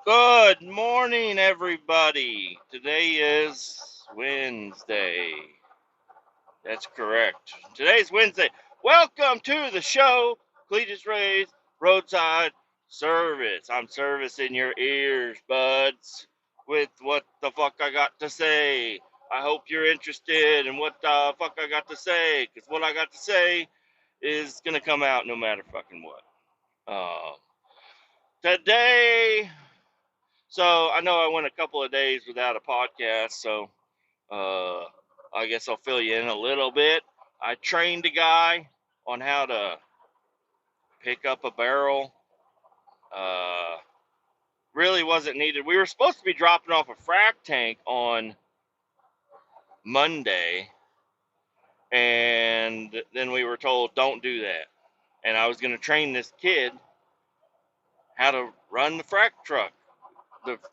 Good morning, everybody. Today is Wednesday. That's correct. Today's Wednesday. Welcome to the show, Kletus Roadside Service. I'm servicing your ears, buds, with what the fuck I got to say. I hope you're interested in what the fuck I got to say, because what I got to say is going to come out no matter fucking what. Today, so I know I went a couple of days without a podcast, so uh, I guess I'll fill you in a little bit. I trained a guy on how to pick up a barrel. Uh, really wasn't needed. We were supposed to be dropping off a frac tank on Monday, and then we were told don't do that. And I was going to train this kid how to run the frac truck,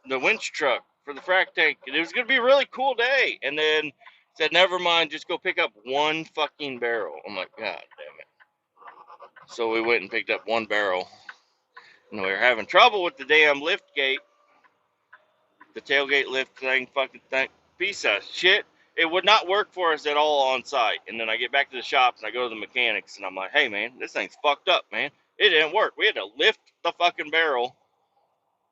the winch truck for the frac tank. And it was going to be a really cool day. And then said, never mind, just go pick up one fucking barrel. I'm like, God damn it. So we went and picked up one barrel. And we were having trouble with the damn lift gate. The tailgate lift fucking thing. Piece of shit. It would not work for us at all on site. And then I get back to the shops and I go to the mechanics and I'm like, hey man, this thing's fucked up, man. It didn't work. We had to lift the fucking barrel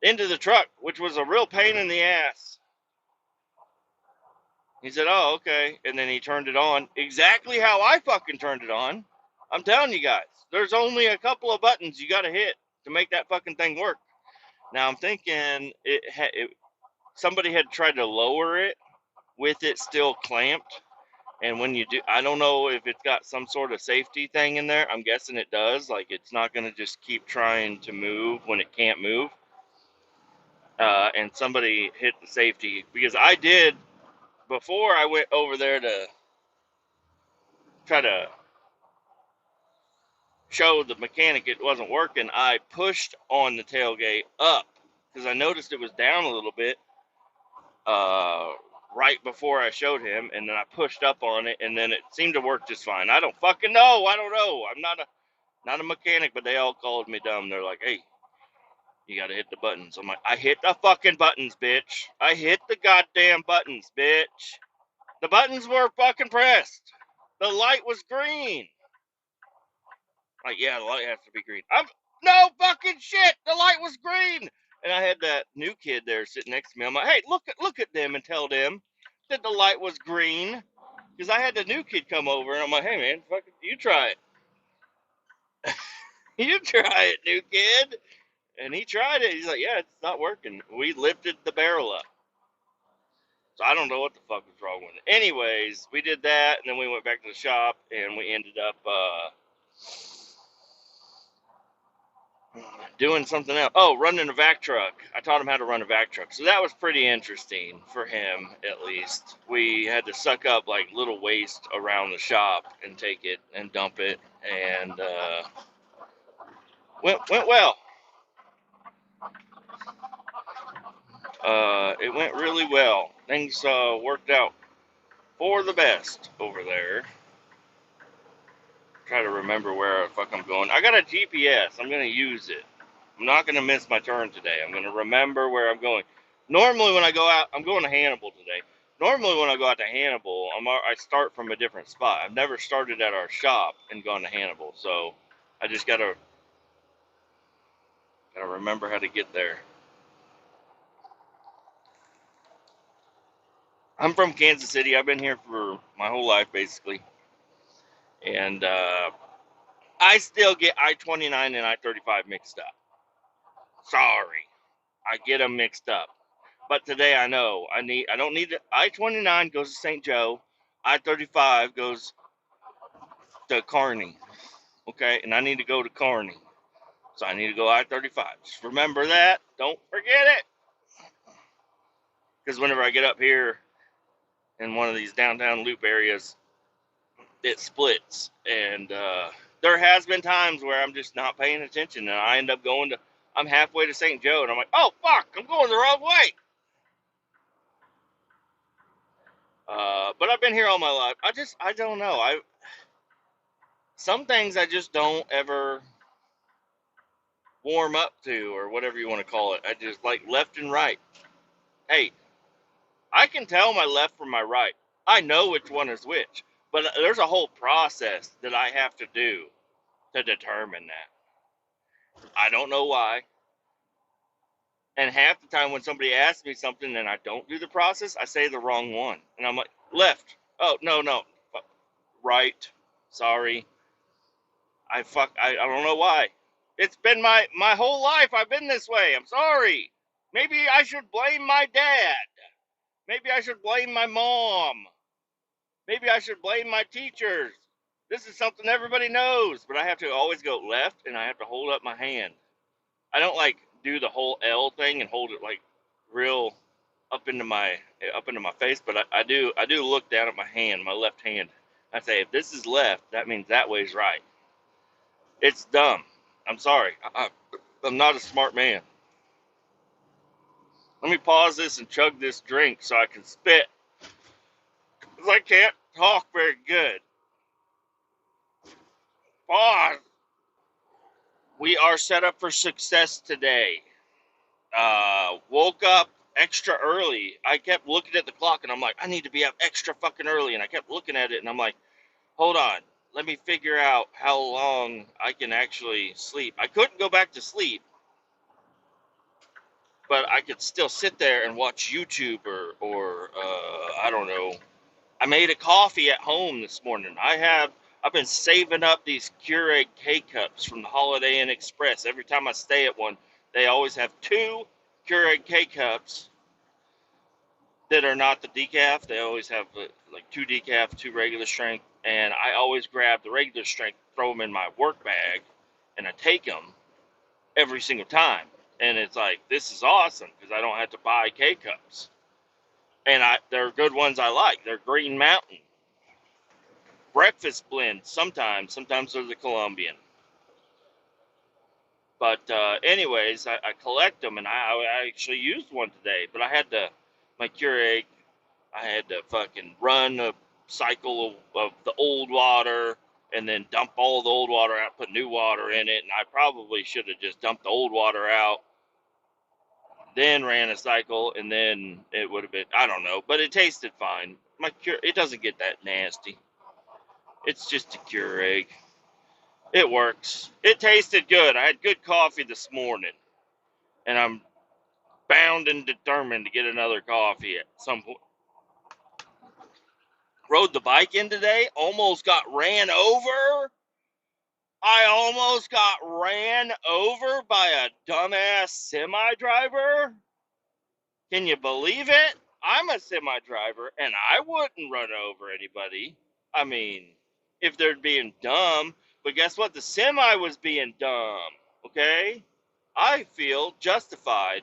into the truck, which was a real pain in the ass. He said, oh, okay. And then he turned it on exactly how I fucking turned it on. I'm telling you guys, there's only a couple of buttons you got to hit to make that fucking thing work. Now, I'm thinking somebody had tried to lower it with it still clamped. And when you do, I don't know if it's got some sort of safety thing in there. I'm guessing it does. Like, it's not going to just keep trying to move when it can't move. And somebody hit the safety because I did before I went over there to try to show the mechanic it wasn't working. I pushed on the tailgate up because I noticed it was down a little bit right before I showed him, and then I pushed up on it, and then it seemed to work just fine. I don't fucking know. I don't know. I'm not a mechanic, but they all called me dumb. They're like, hey, you gotta hit the buttons. I'm like, I hit the fucking buttons, bitch. I hit the goddamn buttons, bitch. The buttons were fucking pressed. The light was green. Like, yeah, the light has to be green. No fucking shit. The light was green. And I had that new kid there sitting next to me. I'm like, hey, look at them and tell them that the light was green. Because I had the new kid come over and I'm like, hey man, fucking you try it. You try it, new kid. And he tried it. He's like, yeah, it's not working. We lifted the barrel up. So I don't know what the fuck was wrong with it. Anyways, we did that, and then we went back to the shop, and we ended up doing something else. Oh, running a vac truck. I taught him how to run a vac truck. So that was pretty interesting for him, at least. We had to suck up like little waste around the shop and take it and dump it, and went well. It went really well. Things worked out for the best over there. Try to remember where the fuck I'm going. I got a GPS. I'm gonna use it. I'm not gonna miss my turn today. I'm gonna remember where I'm going. Normally, when I go out, I'm going to Hannibal today. Normally, when I go out to Hannibal, I start from a different spot. I've never started at our shop and gone to Hannibal, so I just gotta remember how to get there. I'm from Kansas City. I've been here for my whole life, basically, and I still get I-29 and I-35 mixed up. Sorry, I get them mixed up. But today I know I don't need I-29 goes to St. Joe, I-35 goes to Kearney, okay, and I need to go to Kearney, so I need to go I-35. Just remember that. Don't forget it, because whenever I get up here in one of these downtown loop areas, it splits, and there has been times where I'm just not paying attention, and I end up I'm halfway to St. Joe, and I'm like, oh fuck, I'm going the wrong way. But I've been here all my life. I don't know. Some things I just don't ever warm up to, or whatever you want to call it. I just like left and right. Hey, I can tell my left from my right. I know which one is which, but there's a whole process that I have to do to determine that. I don't know why. And half the time when somebody asks me something and I don't do the process, I say the wrong one. And I'm like, left. Oh, no. Right. Sorry. I don't know why. It's been my whole life. I've been this way. I'm sorry. Maybe I should blame my dad. Maybe I should blame my mom. Maybe I should blame my teachers. This is something everybody knows, but I have to always go left and I have to hold up my hand. I don't like do the whole L thing and hold it like real up into my face, but I do look down at my hand, my left hand. I say if this is left, that means that way's right. It's dumb. I'm sorry. I'm not a smart man. Let me pause this and chug this drink so I can spit, because I can't talk very good. Pause. We are set up for success today. Woke up extra early. I kept looking at the clock and I'm like, I need to be up extra fucking early. And I kept looking at it and I'm like, hold on. Let me figure out how long I can actually sleep. I couldn't go back to sleep, but I could still sit there and watch YouTube or I don't know. I made a coffee at home this morning. I've been saving up these Keurig K-Cups from the Holiday Inn Express. Every time I stay at one, they always have two Keurig K-Cups that are not the decaf. They always have like two decaf, two regular strength. And I always grab the regular strength, throw them in my work bag, and I take them every single time. And it's like, this is awesome because I don't have to buy K-Cups. And they're good ones I like. They're Green Mountain. Breakfast blend sometimes they're the Colombian. But anyways, I collect them, and I actually used one today. But I had my Keurig, I had to fucking run a cycle of the old water and then dump all the old water out, put new water in it. And I probably should have just dumped the old water out, then ran a cycle, and then it would have been, I don't know. But it tasted fine. It doesn't get that nasty. It's just a Keurig. It works. It tasted good. I had good coffee this morning, and I'm bound and determined to get another coffee at some point. Rode the bike in today, almost got ran over. I almost got ran over by a dumbass semi driver. Can you believe it? I'm a semi driver, and I wouldn't run over anybody. I mean, if they're being dumb. But guess what? The semi was being dumb. Okay? I feel justified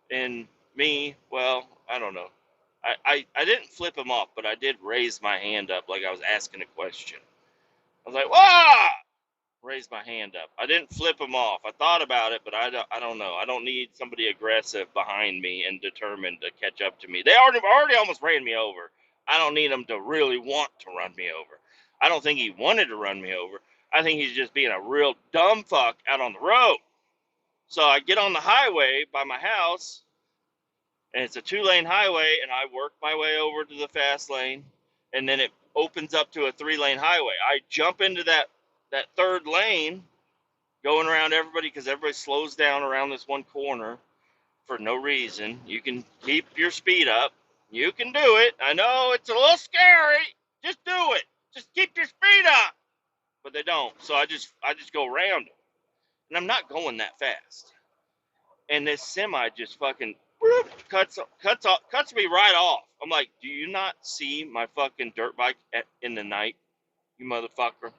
in me. Well, I don't know. I didn't flip him off, but I did raise my hand up like I was asking a question. I was like, "Wah!" Raise my hand up. I didn't flip him off. I thought about it, but I don't know. I don't need somebody aggressive behind me and determined to catch up to me. They already almost ran me over. I don't need them to really want to run me over. I don't think he wanted to run me over. I think he's just being a real dumb fuck out on the road. So I get on the highway by my house, and it's a 2-lane highway, and I work my way over to the fast lane, and then it opens up to a 3-lane highway. I jump into that third lane, going around everybody because everybody slows down around this one corner for no reason. You can keep your speed up. You can do it. I know it's a little scary. Just do it. Just keep your speed up. But they don't. So I just go around them. And I'm not going that fast. And this semi just fucking cuts me right off. I'm like, do you not see my fucking dirt bike in the night, you motherfucker?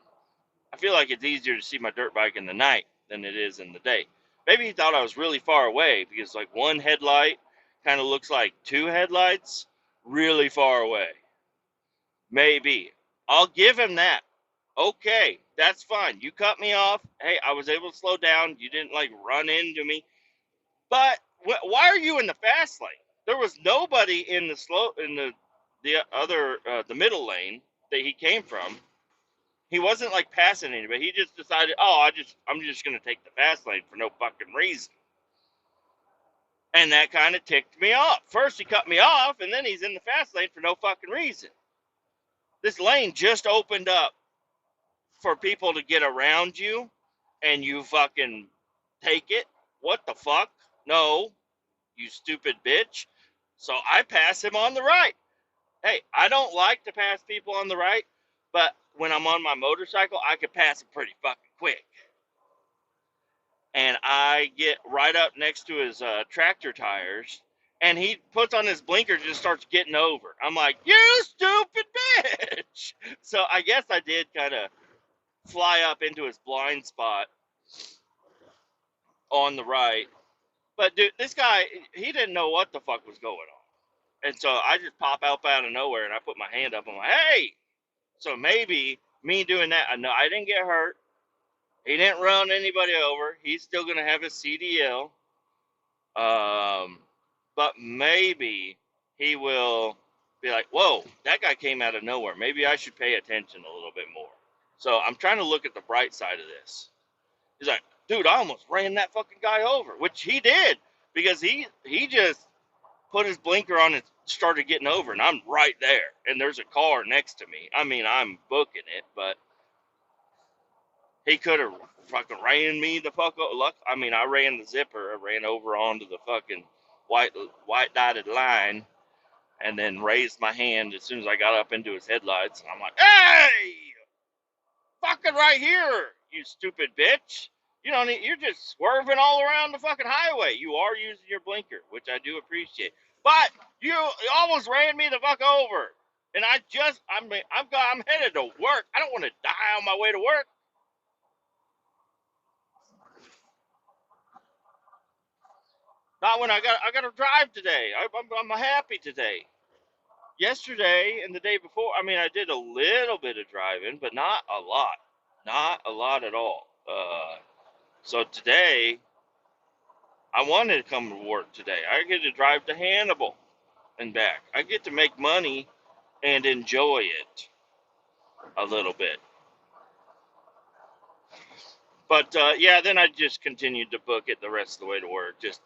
I feel like it's easier to see my dirt bike in the night than it is in the day. Maybe he thought I was really far away because like one headlight kind of looks like two headlights really far away. Maybe. I'll give him that. Okay, that's fine. You cut me off. Hey, I was able to slow down. You didn't like run into me. But why are you in the fast lane? There was nobody in the other the middle lane that he came from. He wasn't like passing anybody. He just decided, oh, I'm just gonna take the fast lane for no fucking reason. And that kind of ticked me off. First he cut me off, and then he's in the fast lane for no fucking reason. This lane just opened up for people to get around you, and you fucking take it. What the fuck? No, you stupid bitch. So I pass him on the right. Hey, I don't like to pass people on the right, but when I'm on my motorcycle, I can pass them pretty fucking quick. And I get right up next to his tractor tires, and he puts on his blinker and just starts getting over. I'm like, you stupid bitch! So I guess I did kind of fly up into his blind spot on the right. But dude, this guy, he didn't know what the fuck was going on. And so I just pop up out of nowhere and I put my hand up. I'm like, hey! So maybe me doing that, I know I didn't get hurt. He didn't run anybody over. He's still going to have his CDL. But maybe he will be like, whoa, that guy came out of nowhere. Maybe I should pay attention a little bit more. So I'm trying to look at the bright side of this. He's like, dude, I almost ran that fucking guy over, which he did because he just put his blinker on and started getting over, and I'm right there, and there's a car next to me. I mean, I'm booking it, but he could have fucking ran me the fuck over. Look, I mean, I ran the zipper. I ran over onto the fucking white dotted line, and then raised my hand as soon as I got up into his headlights. And I'm like, hey, fucking right here, you stupid bitch. You know, you're just swerving all around the fucking highway. You are using your blinker, which I do appreciate. But you almost ran me the fuck over. And I'm headed to work. I don't want to die on my way to work. Not when I got to drive today. I'm happy today. Yesterday and the day before, I mean, I did a little bit of driving, but not a lot. Not a lot at all. So today, I wanted to come to work today. I get to drive to Hannibal and back. I get to make money and enjoy it a little bit. But yeah, then I just continued to book it the rest of the way to work. Just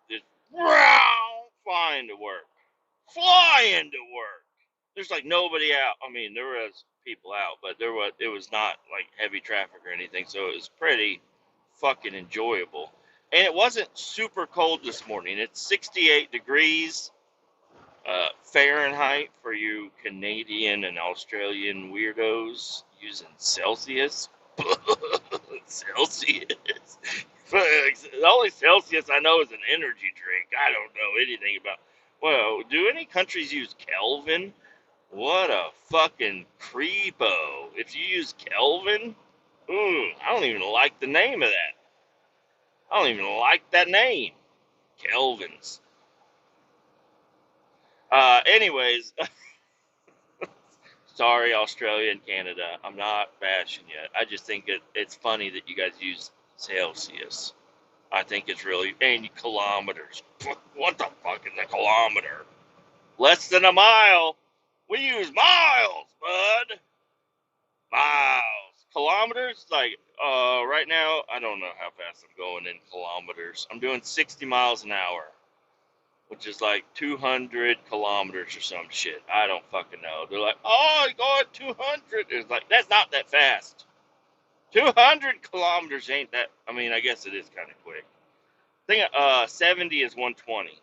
just flying to work, flying to work. There's like nobody out. I mean, there was people out, but it was not like heavy traffic or anything, so it was pretty fucking enjoyable. And it wasn't super cold this morning. It's 68 degrees Fahrenheit for you Canadian and Australian weirdos using Celsius. Celsius. The only Celsius I know is an energy drink. I don't know anything about. Well, do any countries use Kelvin? What a fucking creepo. If you use Kelvin, I don't even like the name of that. I don't even like that name. Kelvins. Anyways, sorry, Australia and Canada. I'm not bashing you. I just think it's funny that you guys use Celsius. I think it's really, and kilometers. What the fuck is a kilometer? Less than a mile. We use miles, bud. Miles. Kilometers, like, right now, I don't know how fast I'm going in kilometers. I'm doing 60 miles an hour, which is like 200 kilometers or some shit. I don't fucking know. They're like, oh, you go at 200. It's like, that's not that fast. 200 kilometers ain't that. I mean, I guess it is kind of quick. I think 70 is 120,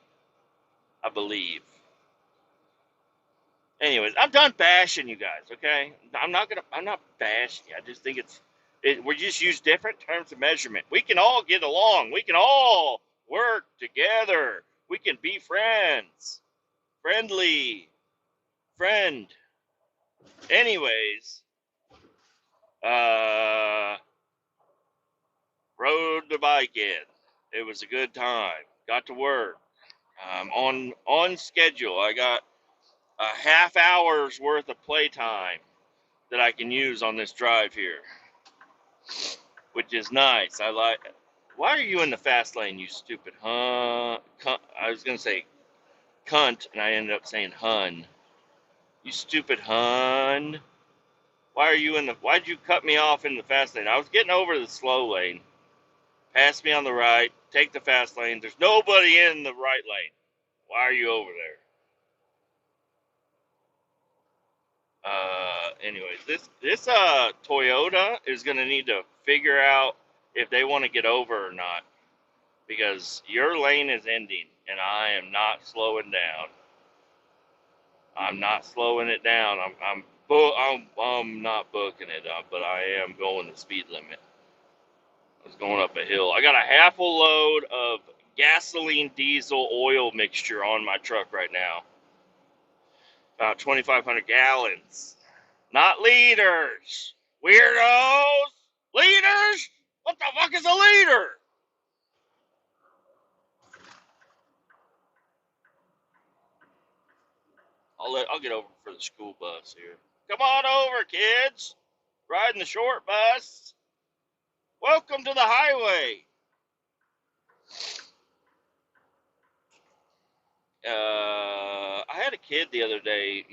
I believe. Anyways, I'm done bashing you guys, okay? I'm not bashing you. I just think we just use different terms of measurement. We can all get along. We can all work together. We can be friends. Friendly. Friend. Anyways, rode the bike in. It was a good time. Got to work. On schedule. I got a half hour's worth of playtime that I can use on this drive here, which is nice. I like. Why are you in the fast lane, you stupid? I was gonna say cunt, and I ended up saying hun. You stupid hun. Why'd you cut me off in the fast lane? I was getting over the slow lane. Pass me on the right, take the fast lane. There's nobody in the right lane. Why are you over there? Anyways, this Toyota is gonna need to figure out if they want to get over or not, because your lane is ending, and I am not slowing down. I'm not slowing it down. I'm not booking it up, but I am going the speed limit. I was going up a hill. I got a half a load of gasoline diesel oil mixture on my truck right now. About 2,500 gallons. Not liters. Weirdos. Liters? What the fuck is a liter? I'll get over for the school bus here. Come on over, kids. Riding the short bus. Welcome to the highway. I had a kid the other day,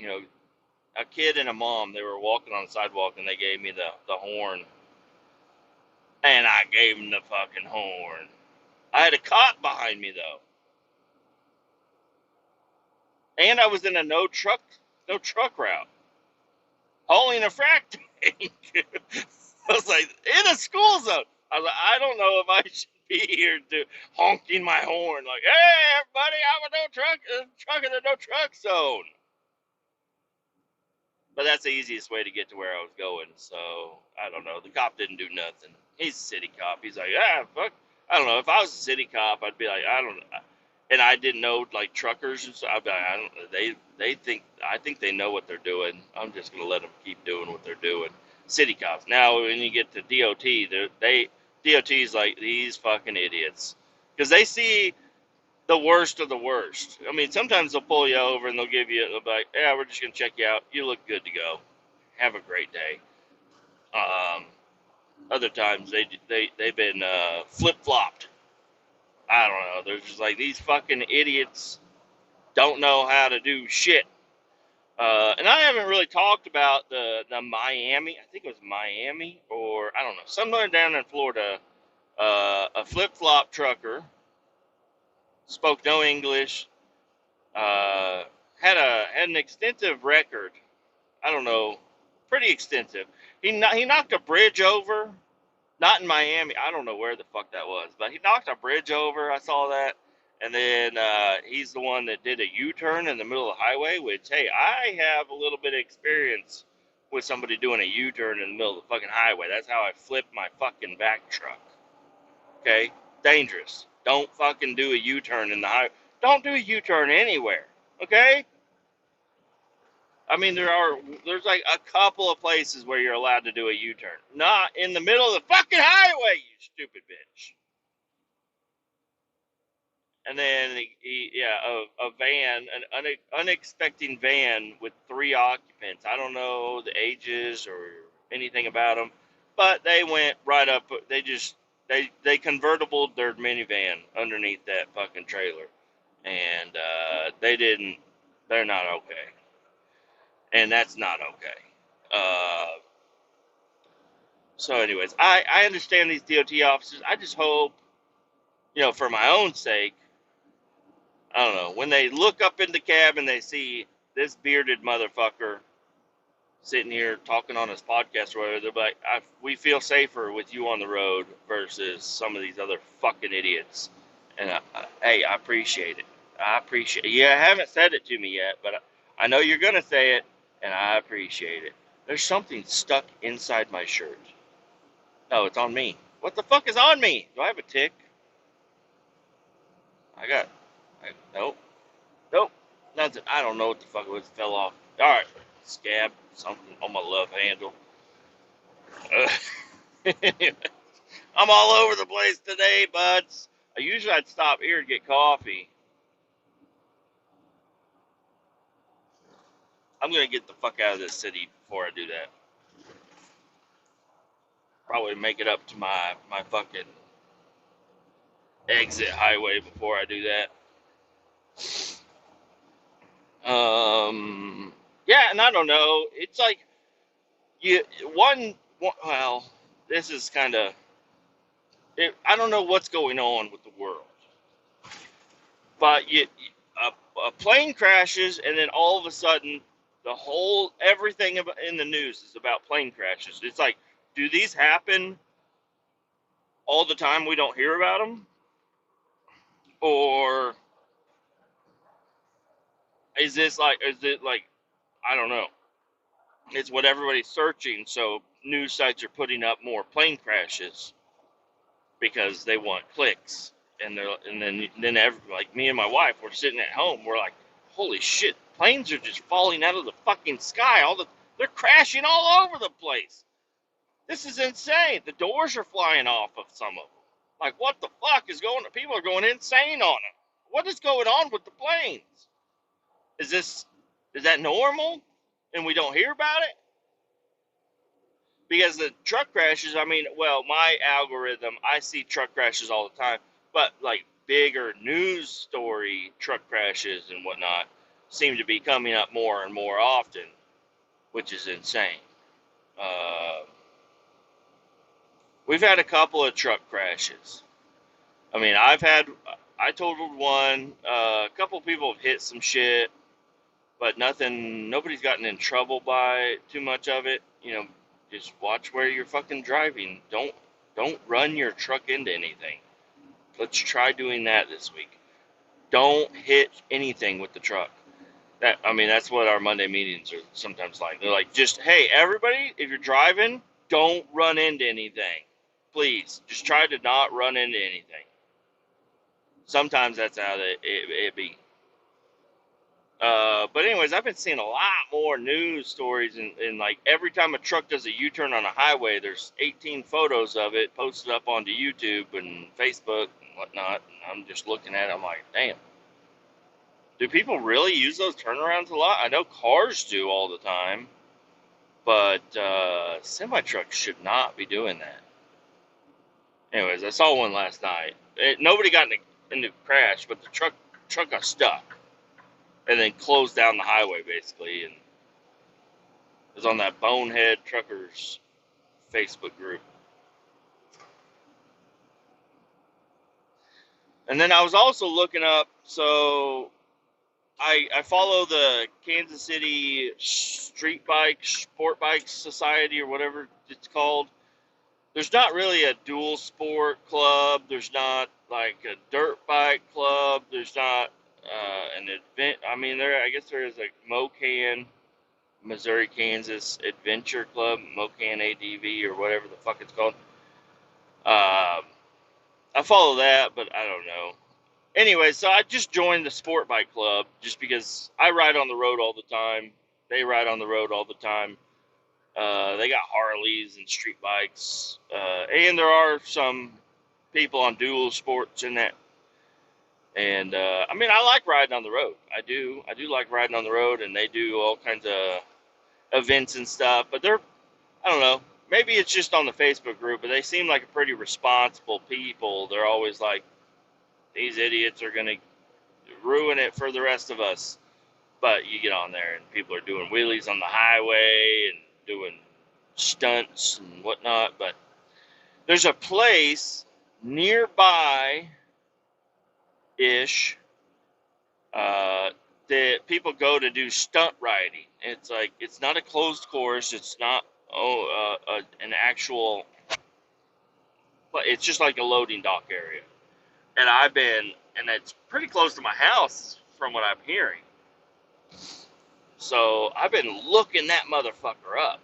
a kid and a mom. They were walking on the sidewalk, and they gave me the horn. And I gave them the fucking horn. I had a cop behind me, though. And I was in a no truck route, hauling a frac tank. I was like, in a school zone. I was like, I don't know if I should be here honking my horn like, hey, everybody, I'm a truck in the no truck zone. But that's the easiest way to get to where I was going. So I don't know. The cop didn't do nothing. He's a city cop. He's like, fuck. I don't know. If I was a city cop, I'd be like, I don't know. And I didn't know like truckers and stuff. I'd be like, I don't. I think they know what they're doing. I'm just gonna let them keep doing what they're doing. City cops. Now when you get to DOT, DOT's like these fucking idiots because they see the worst of the worst. I mean, sometimes they'll pull you over and they'll be like, yeah, we're just going to check you out. You look good to go. Have a great day. Other times they've been flip-flopped. I don't know. They're just like, these fucking idiots don't know how to do shit. And I haven't really talked about the Miami. I think it was Miami or, I don't know, somewhere down in Florida. A flip-flop trucker spoke no English. Had an extensive record. I don't know, pretty extensive. He knocked a bridge over, not in Miami. I don't know where the fuck that was, but he knocked a bridge over. I saw that, and then he's the one that did a U-turn in the middle of the highway. Which, hey, I have a little bit of experience with somebody doing a U-turn in the middle of the fucking highway. That's how I flipped my fucking back truck. Okay, dangerous. Don't fucking do a U-turn in the highway. Don't do a U-turn anywhere. Okay? I mean, there's like a couple of places where you're allowed to do a U-turn. Not in the middle of the fucking highway, you stupid bitch. And then, a van, an unexpected van with 3 occupants. I don't know the ages or anything about them, but they went right up. They convertibled their minivan underneath that fucking trailer. And they're not okay. And that's not okay. So anyways, I understand these DOT officers. I just hope, for my own sake, I don't know, when they look up in the cab and they see this bearded motherfucker sitting here talking on his podcast or whatever, they're like, we feel safer with you on the road versus some of these other fucking idiots. And hey, I appreciate it. I appreciate it. You haven't said it to me yet, but I know you're going to say it, and I appreciate it. There's something stuck inside my shirt. No, it's on me. What the fuck is on me? Do I have a tick? Nope. Nope. Nothing. I don't know what the fuck it was. It fell off. Alright. Scab. Something on my love handle. I'm all over the place today, buds. Usually I'd stop here and get coffee. I'm going to get the fuck out of this city before I do that. Probably make it up to my fucking exit highway before I do that. Yeah, and I don't know. It's like you well, this is kind of I don't know what's going on with the world, but a plane crashes, and then all of a sudden, everything in the news is about plane crashes. It's like, do these happen all the time? We don't hear about them, or is it like I don't know. It's what everybody's searching, so news sites are putting up more plane crashes because they want clicks, like me and my wife, we're sitting at home, we're like, holy shit, planes are just falling out of the fucking sky, they're crashing all over the place. This is insane. The doors are flying off of some of them. Like, what the fuck is going on? People are going insane on it. What is going on with the planes? Is this is that normal and we don't hear about it? Because the truck crashes, I mean, well, my algorithm, I see truck crashes all the time, but like bigger news story truck crashes and whatnot seem to be coming up more and more often, which is insane. Uh, we've had a couple of truck crashes. I mean, I totaled one, a couple of people have hit some shit, but nobody's gotten in trouble by too much of it. Just watch where you're fucking driving. Don't run your truck into anything. Let's try doing that this week. Don't hit anything with the truck. That's what our Monday meetings are sometimes like. They're like, just, hey, everybody, if you're driving, don't run into anything. Please, just try to not run into anything. Sometimes that's how it be. But anyways, I've been seeing a lot more news stories, and like every time a truck does a U-turn on a highway, there's 18 photos of it posted up onto YouTube and Facebook and whatnot. And I'm just looking at it, I'm like, damn, do people really use those turnarounds a lot? I know cars do all the time, but semi trucks should not be doing that. Anyways, I saw one last night. Nobody got in the crash, but the truck got stuck and then closed down the highway basically, and it was on that Bonehead Truckers Facebook group. And then I was also looking up, so I follow the Kansas City Sport Bike Society, or whatever it's called. There's not really a dual sport club. There's not like a dirt bike club. There's not an event. I guess there is a MoCan, Missouri Kansas Adventure Club, MoCan ADV, or whatever the fuck it's called. I follow that, but I don't know. Anyway, so I just joined the sport bike club just because I ride on the road all the time. They ride on the road all the time. They got Harleys and street bikes, and there are some people on dual sports in that. And I like riding on the road. I do like riding on the road, and they do all kinds of events and stuff. But I don't know. Maybe it's just on the Facebook group, but they seem like a pretty responsible people. They're always like, these idiots are going to ruin it for the rest of us. But you get on there and people are doing wheelies on the highway and doing stunts and whatnot. But there's a place nearby ish that people go to do stunt riding. It's not a closed course. It's not an actual, but it's just like a loading dock area. And it's pretty close to my house from what I'm hearing. So I've been looking that motherfucker up,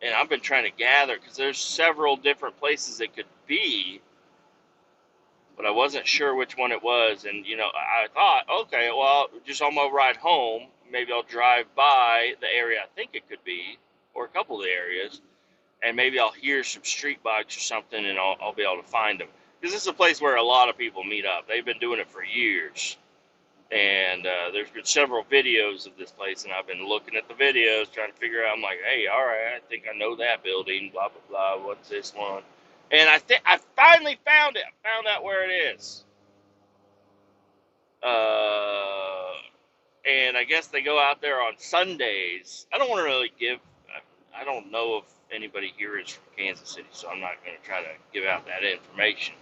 and I've been trying to gather because there's several different places it could be, but I wasn't sure which one it was. And I thought, okay, well, just on my ride home, maybe I'll drive by the area I think it could be, or a couple of the areas, and maybe I'll hear some street bikes or something, and I'll be able to find them. Because this is a place where a lot of people meet up. They've been doing it for years. And there's been several videos of this place, and I've been looking at the videos, trying to figure out. I'm like, hey, all right, I think I know that building. Blah blah blah. What's this one? And I finally found it. I found out where it is. and I guess they go out there on Sundays. I don't want to really give. I don't know if anybody here is from Kansas City, so I'm not going to try to give out that information.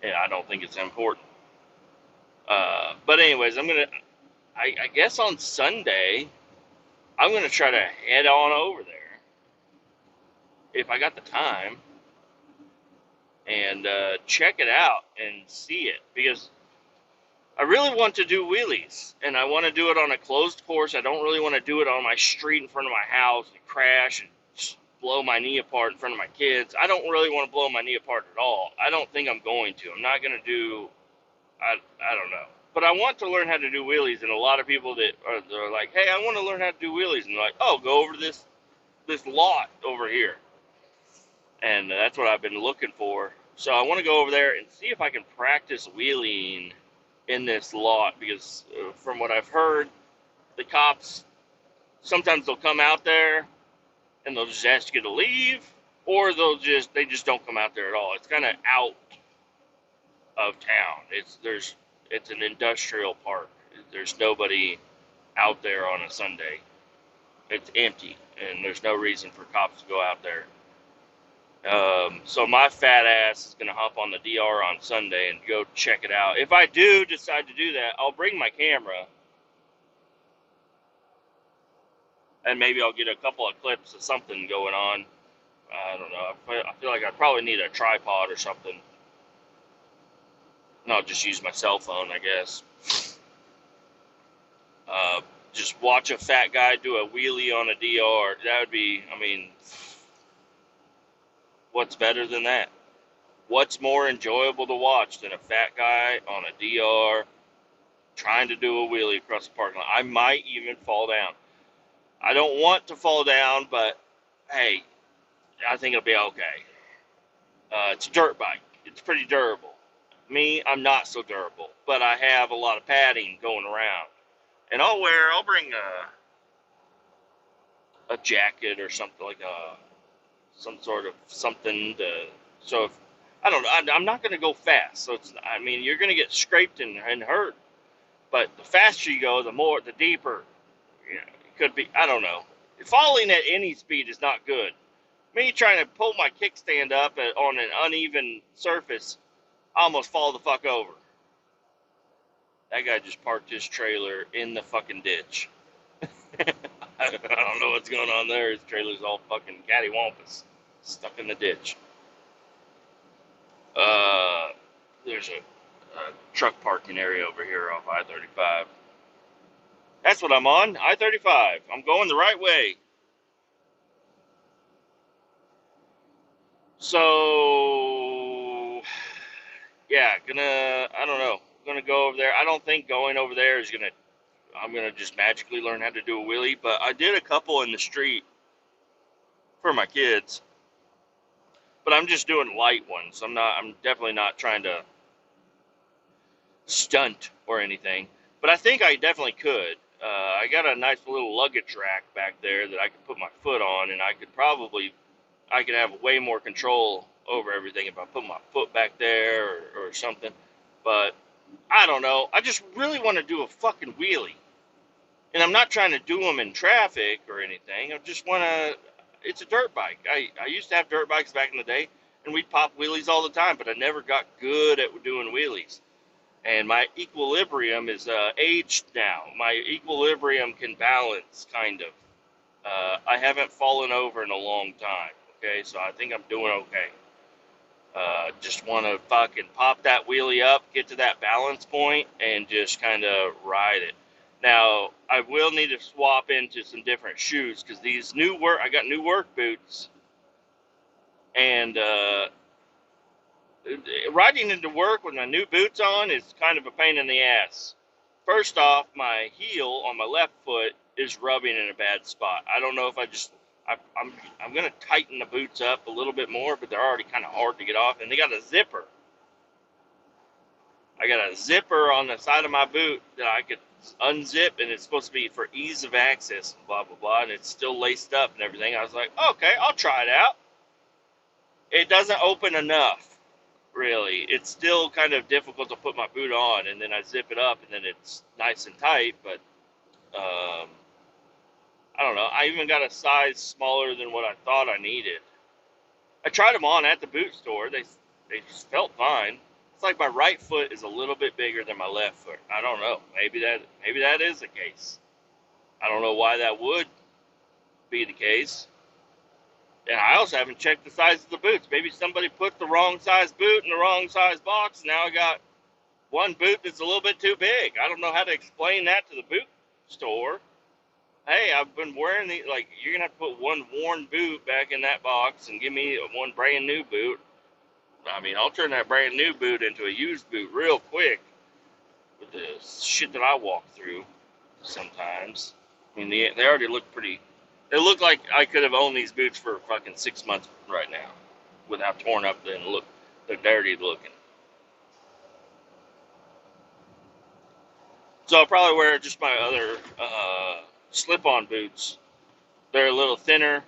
And I don't think it's important. But anyways, I'm gonna. I guess on Sunday, I'm gonna try to head on over there if I got the time and check it out and see it, because I really want to do wheelies, and I want to do it on a closed course. I don't really want to do it on my street in front of my house and crash and blow my knee apart in front of my kids. I don't really want to blow my knee apart at all. I don't think I'm going to. I'm not going to do, I don't know. But I want to learn how to do wheelies, and a lot of people that are like, hey, I want to learn how to do wheelies, and they're like, oh, go over to this lot over here. And that's what I've been looking for. So I want to go over there and see if I can practice wheeling in this lot, because from what I've heard, the cops, sometimes they'll come out there and they'll just ask you to leave, or they just don't come out there at all. It's kind of out of town. It's an industrial park. There's nobody out there on a Sunday. It's empty, and there's no reason for cops to go out there. So my fat ass is going to hop on the DR on Sunday and go check it out. If I do decide to do that, I'll bring my camera, and maybe I'll get a couple of clips of something going on. I don't know. I feel like I probably need a tripod or something. And I'll just use my cell phone, I guess. Just watch a fat guy do a wheelie on a DR. That would be, I mean, what's better than that? What's more enjoyable to watch than a fat guy on a DR trying to do a wheelie across the parking lot? I might even fall down. I don't want to fall down, but hey, I think it'll be okay. It's a dirt bike. It's pretty durable. Me, I'm not so durable, but I have a lot of padding going around. And I'll bring a jacket or something, like some sort of something to, so if, I don't know, I'm not going to go fast. So you're going to get scraped and hurt, but the faster you go, the deeper, it could be, I don't know. Falling at any speed is not good. Me trying to pull my kickstand up on an uneven surface, I almost fall the fuck over. That guy just parked his trailer in the fucking ditch. I don't know what's going on there. His trailer's all fucking cattywampus, stuck in the ditch. There's a truck parking area over here off I-35. That's what I'm on, I-35. I'm going the right way. So, yeah, I don't know. Gonna go over there. I don't think going over there I'm gonna just magically learn how to do a wheelie, but I did a couple in the street for my kids, but I'm just doing light ones. I'm definitely not trying to stunt or anything, but I think I definitely could. I got a nice little luggage rack back there that I could put my foot on, and I could have way more control over everything if I put my foot back there or something. But I don't know. I just really want to do a fucking wheelie. And I'm not trying to do them in traffic or anything. I just want to, it's a dirt bike. I used to have dirt bikes back in the day, and we'd pop wheelies all the time, but I never got good at doing wheelies. And my equilibrium is aged now. My equilibrium can balance, kind of. I haven't fallen over in a long time, okay? So I think I'm doing okay. Just want to fucking pop that wheelie up, get to that balance point, and just kind of ride it. Now, I will need to swap into some different shoes, because I got new work boots, and riding into work with my new boots on is kind of a pain in the ass. First off, my heel on my left foot is rubbing in a bad spot. I don't know if I'm going to tighten the boots up a little bit more, but they're already kind of hard to get off. And they got a zipper. I got a zipper on the side of my boot that I could unzip, and it's supposed to be for ease of access and blah, blah, blah. And it's still laced up and everything. I was like, okay, I'll try it out. It doesn't open enough, really. It's still kind of difficult to put my boot on, and then I zip it up, and then it's nice and tight, but Um, I don't know. I even got a size smaller than what I thought I needed. I tried them on at the boot store. They just felt fine. It's like my right foot is a little bit bigger than my left foot. I don't know. Maybe that is the case. I don't know why that would be the case. And I also haven't checked the size of the boots. Maybe somebody put the wrong size boot in the wrong size box. Now I got one boot that's a little bit too big. I don't know how to explain that to the boot store. Hey, I've been wearing the, like, you're going to have to put one worn boot back in that box and give me one brand new boot. I mean, I'll turn that brand new boot into a used boot real quick with the shit that I walk through sometimes. I mean, they already look pretty, they look like I could have owned these boots for fucking 6 months right now without torn up and look, they're dirty looking. So I'll probably wear just my other slip-on boots. They're a little thinner,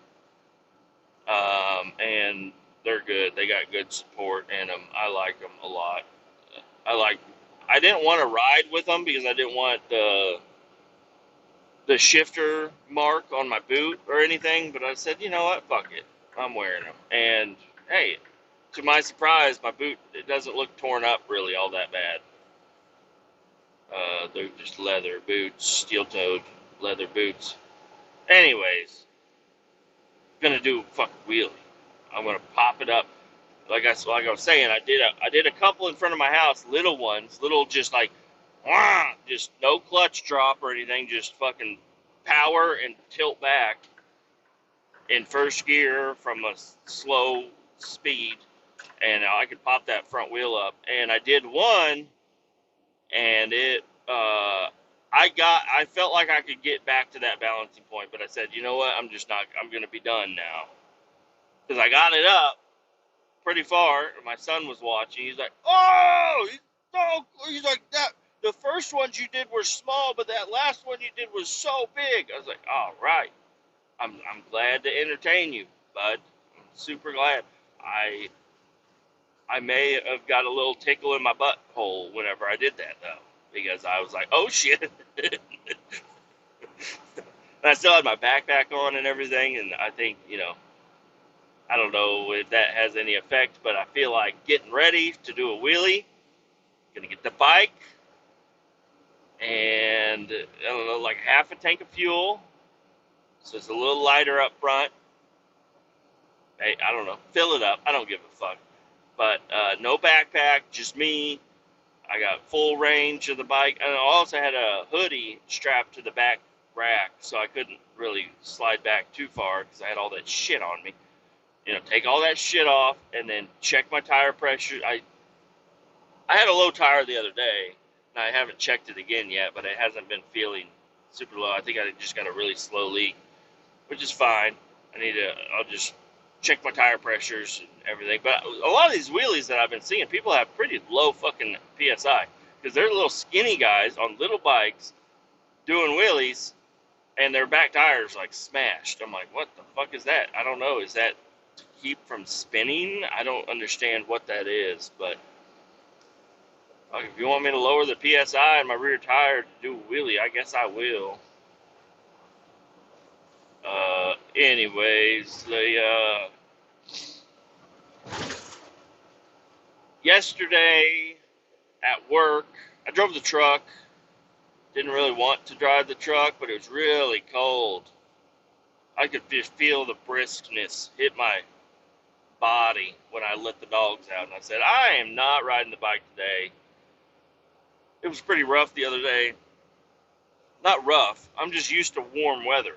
and they're good. They got good support in them. I like them a lot. I like. I didn't want to ride with them because I didn't want the shifter mark on my boot or anything. But I said, you know what, fuck it, I'm wearing them. And hey, to my surprise, my boot, it doesn't look torn up really all that bad. They're just leather boots, steel-toed leather boots. Anyways, gonna do a fucking wheelie. I'm gonna pop it up. Like I was saying, I did a couple in front of my house, little ones, little just like, just no clutch drop or anything, just fucking power and tilt back in first gear from a slow speed, and I could pop that front wheel up. And I did one, and I felt like I could get back to that balancing point, but I said, you know what, I'm just not, I'm gonna be done now, because I got it up pretty far. My son was watching. He's like, "Oh, he's like that. The first ones you did were small, but that last one you did was so big." I was like, "All right, I'm glad to entertain you, bud. I'm super glad." I may have got a little tickle in my butthole whenever I did that though, because I was like, "Oh shit." And I still had my backpack on and everything, and I think, I don't know if that has any effect, but I feel like getting ready to do a wheelie. Gonna get the bike and, I don't know, like half a tank of fuel, so it's a little lighter up front. Hey, I don't know, fill it up. I don't give a fuck. But no backpack, just me. I got full range of the bike, and I also had a hoodie strapped to the back rack, so I couldn't really slide back too far because I had all that shit on me. Take all that shit off and then check my tire pressure. I had a low tire the other day, and I haven't checked it again yet, but it hasn't been feeling super low. I think I just got a really slow leak, which is fine. I'll just check my tire pressures and everything. But a lot of these wheelies that I've been seeing, people have pretty low fucking PSI, because they're little skinny guys on little bikes doing wheelies, and their back tire's like smashed. I'm like, what the fuck is that? I don't know. Is that to keep from spinning? I don't understand what that is, but if you want me to lower the PSI in my rear tire to do a wheelie, I guess I will. Anyways, yesterday at work, I drove the truck. Didn't really want to drive the truck, but it was really cold. I could just feel the briskness hit my body when I let the dogs out, and I said, I am not riding the bike today. It was pretty rough the other day. Not rough. I'm just used to warm weather.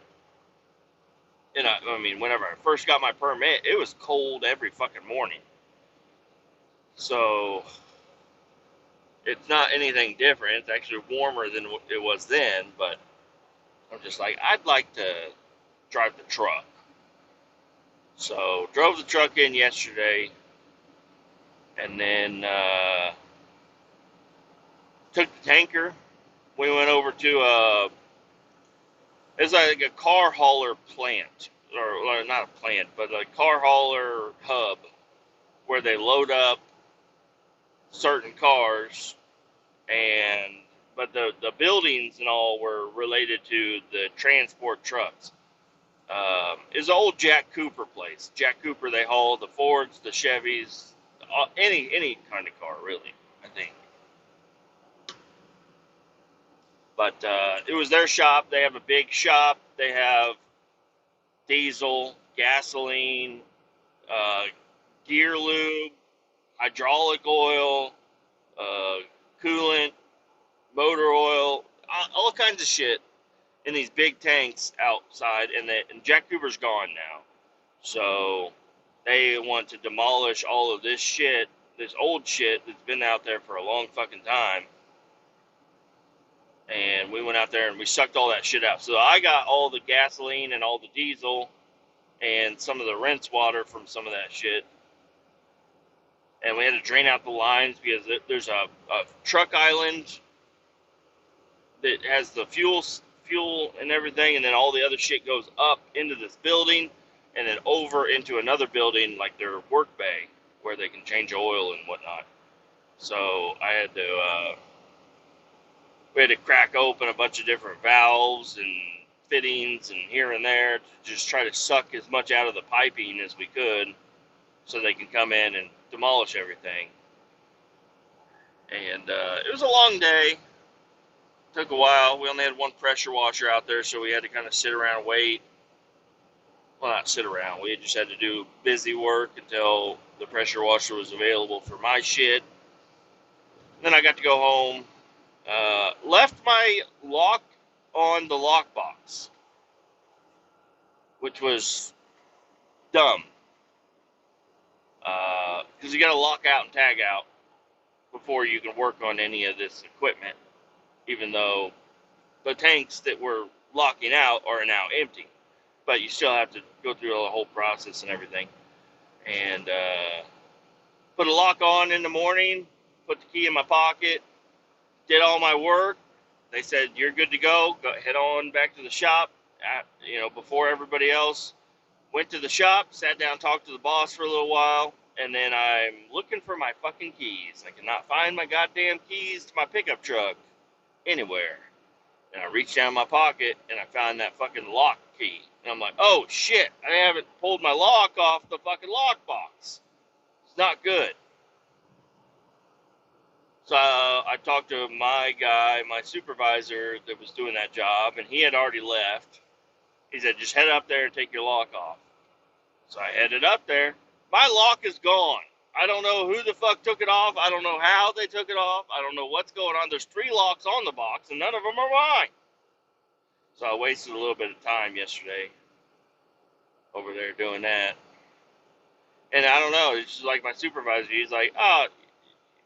And I mean, whenever I first got my permit, it was cold every fucking morning. So it's not anything different. It's actually warmer than it was then, but I'm just like, I'd like to drive the truck. So drove the truck in yesterday, and then took the tanker. We went over to it's like a car hauler plant, or not a plant, but a car hauler hub where they load up certain cars and but the buildings and all were related to the transport trucks. Is the old Jack Cooper place. Jack Cooper, they haul the Fords, the Chevys, any kind of car, really, I think. But it was their shop. They have a big shop. They have diesel, gasoline, uh, gear lube, hydraulic oil, uh, coolant, motor oil, all kinds of shit in these big tanks outside. And Jack Cooper's gone now. So they want to demolish all of this shit, this old shit that's been out there for a long fucking time. And we went out there and we sucked all that shit out. So I got all the gasoline and all the diesel and some of the rinse water from some of that shit. And we had to drain out the lines because there's a truck island that has the fuel and everything, and then all the other shit goes up into this building and then over into another building, like their work bay, where they can change oil and whatnot. So I had to, we had to crack open a bunch of different valves and fittings and here and there to just try to suck as much out of the piping as we could so they can come in and demolish everything. And it was a long day. Took a while. We only had one pressure washer out there, so we had to kind of sit around and wait. Well, not sit around. We just had to do busy work until the pressure washer was available for my shit. Then I got to go home. Left my lock on the lockbox, which was dumb. Because you got to lock out and tag out before you can work on any of this equipment, even though the tanks that we're locking out are now empty. But you still have to go through the whole process and everything. And put a lock on in the morning, put the key in my pocket, did all my work. They said, you're good to go. Head on back to the shop, before everybody else. Went to the shop, sat down, talked to the boss for a little while, and then I'm looking for my fucking keys. I cannot find my goddamn keys to my pickup truck anywhere. And I reached down in my pocket, and I found that fucking lock key. And I'm like, oh, shit, I haven't pulled my lock off the fucking lockbox. It's not good. So I talked to my guy, my supervisor that was doing that job, and he had already left. He said, just head up there and take your lock off. So I headed up there. My lock is gone. I don't know who the fuck took it off. I don't know how they took it off. I don't know what's going on. There's 3 locks on the box, and none of them are mine. So I wasted a little bit of time yesterday over there doing that. And I don't know. It's just like my supervisor. He's like,